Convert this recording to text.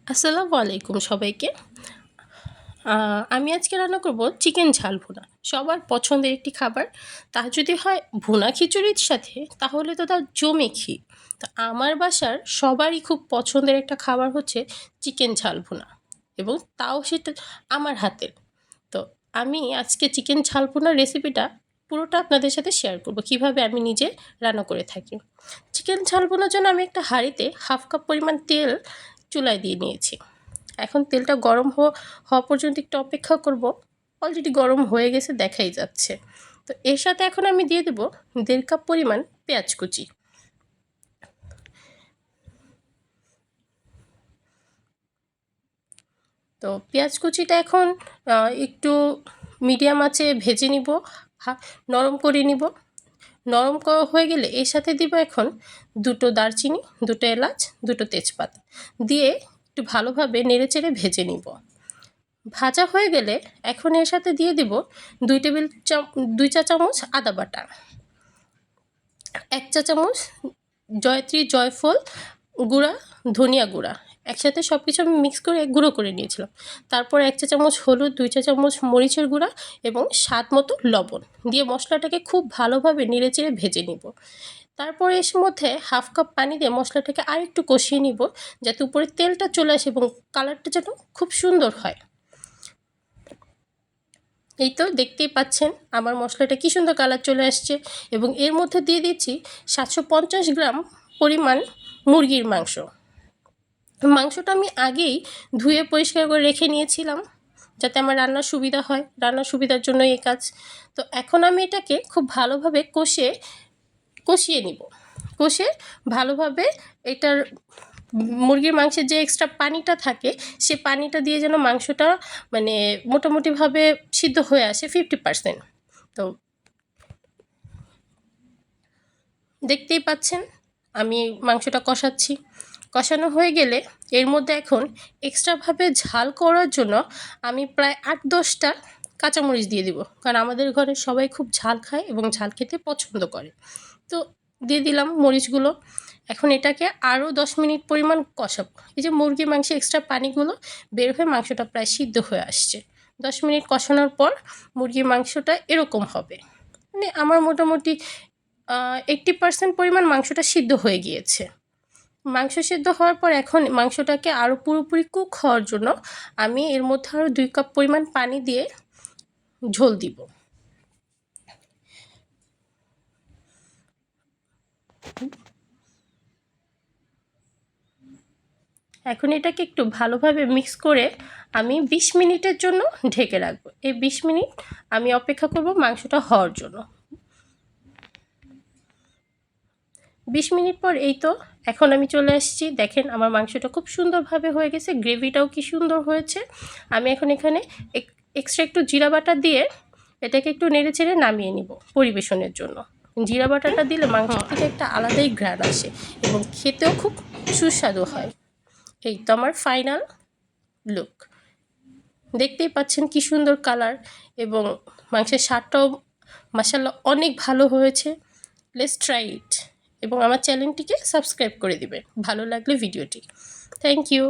আসসালামু আলাইকুম সবাইকে। আমি আজকে রান্না করব চিকেন ঝাল ভুনা। সবার পছন্দের একটি খাবার। তা যদি হয় ভুনা খিচুড়ির সাথে তাহলে তো তা জমে ক্ষীর। তো আমার বাসার সবারই খুব পছন্দের একটা খাবার হচ্ছে চিকেন ঝাল ভুনা এবং তাও সেটা আমার হাতের। তো আমি আজকে চিকেন ঝাল ভুনার রেসিপিটা পুরোটা আপনাদের সাথে শেয়ার করব কীভাবে আমি নিজে রান্না করে থাকি। চিকেন ঝাল ভুনার জন্য আমি একটা হাঁড়িতে 1/2 কাপ পরিমাণ তেল চুলায় দিয়ে নিয়েছি। এখন তেলটা গরম হওয়া পর্যন্ত একটু অপেক্ষা করব। অলরেডি গরম হয়ে গেছে দেখাই যাচ্ছে। তো এর সাথে এখন আমি দিয়ে দেব 1.5 কাপ পরিমাণ পেঁয়াজ কুচি। তো পেঁয়াজ কুচিটা এখন একটু মিডিয়াম আঁচে ভেজে নিব, নরম করে নিব। নরম হয়ে গেলে এর সাথে দিব এখন 2টো দারচিনি, 2টো এলাচ, 2টো তেজপাতা দিয়ে একটু ভালোভাবে নেড়েচেড়ে ভেজে নিব। ভাজা হয়ে গেলে এখন এর সাথে দিয়ে দিব 2 চা চামচ আদা বাটা, 1 চা চামচ জয়ত্রী জয়ফল গুঁড়া, ধনিয়া গুঁড়া একসাথে সব কিছু আমি মিক্স করে গুঁড়ো করে নিয়েছিলাম। তারপর 1 চা চামচ হলুদ, 2 চা চামচ মরিচের গুঁড়া এবং স্বাদ মতো লবণ দিয়ে মশলাটাকে খুব ভালোভাবে নেড়েচেড়ে ভেজে নিব। তারপর এর মধ্যে 1/2 কাপ পানি দিয়ে মশলাটাকে আরেকটু কষিয়ে নিব যাতে উপরে তেলটা চলে আসে এবং কালারটা যেন খুব সুন্দর হয়। এই তো দেখতেই পাচ্ছেন আমার মশলাটা কী সুন্দর কালার চলে আসছে এবং এর মধ্যে দিয়ে দিচ্ছি 750 গ্রাম পরিমাণ মুরগির মাংস। মাংসটা আমি আগেই ধুয়ে পরিষ্কার করে রেখে নিয়েছিলাম যাতে আমার রান্নার সুবিধা হয়, রান্নার সুবিধার জন্য এই কাজ। তো এখন আমি এটাকে খুব ভালোভাবে কষিয়ে নিব। কষে ভালোভাবে এটার মুরগির মাংসের যে এক্সট্রা পানিটা থাকে সে পানিটা দিয়ে যেন মাংসটা মানে মোটামুটিভাবে সিদ্ধ হয়ে আসে 50%। তো দেখতেই পাচ্ছেন আমি মাংসটা কষাচ্ছি। কষানো হয়ে গেলে এর মধ্যে এখন এক্সট্রাভাবে ঝাল করার জন্য আমি প্রায় 8-10টা কাঁচামরিচ দিয়ে দিব, কারণ আমাদের ঘরে সবাই খুব ঝাল খায় এবং ঝাল খেতে পছন্দ করে। তো দিয়ে দিলাম মরিচগুলো। এখন এটাকে আরও 10 মিনিট পরিমাণ কষাবো। এই যে মুরগির মাংসে এক্সট্রা পানিগুলো বের হয়ে মাংসটা প্রায় সিদ্ধ হয়ে আসছে। 10 মিনিট কষানোর পর মুরগির মাংসটা এরকম হবে। মানে আমার মোটামুটি 80% পরিমাণ মাংসটা সিদ্ধ হয়ে গিয়েছে। মাংস সিদ্ধ হওয়ার পর এখন মাংসটাকে আরও পুরোপুরি কুক হওয়ার জন্য আমি এর মধ্যে আরও 2 কাপ পরিমাণ পানি দিয়ে ঝোল দিব। এখন এটাকে একটু ভালোভাবে মিক্স করে আমি 20 মিনিটের জন্য ঢেকে রাখবো। এই 20 মিনিট আমি অপেক্ষা করব মাংসটা হওয়ার জন্য। 20 মিনিট পর এই তো এখন আমি চলে আসছি। দেখেন আমার মাংসটা খুব সুন্দরভাবে হয়ে গেছে, গ্রেভিটাও কি সুন্দর হয়েছে। আমি এখন এখানে এক্সট্রা একটু জিরা বাটা দিয়ে এটাকে একটু নেড়েচেড়ে নামিয়ে নিব পরিবেশনের জন্য। জিরা বাটাটা দিলে মাংসের থেকে একটা আলাদাই ঘ্রাণ আসে এবং খেতেও খুব সুস্বাদু হয়। এই তো আমার ফাইনাল লুক। দেখতেই পাচ্ছেন কি সুন্দর কালার এবং মাংসের স্বাদটাও মাশাআল্লাহ অনেক ভালো হয়েছে। লেটস ট্রাই ইট এবং আমার চ্যানেলটিকে সাবস্ক্রাইব করে দিবেন ভালো লাগলে ভিডিওটি। Thank you.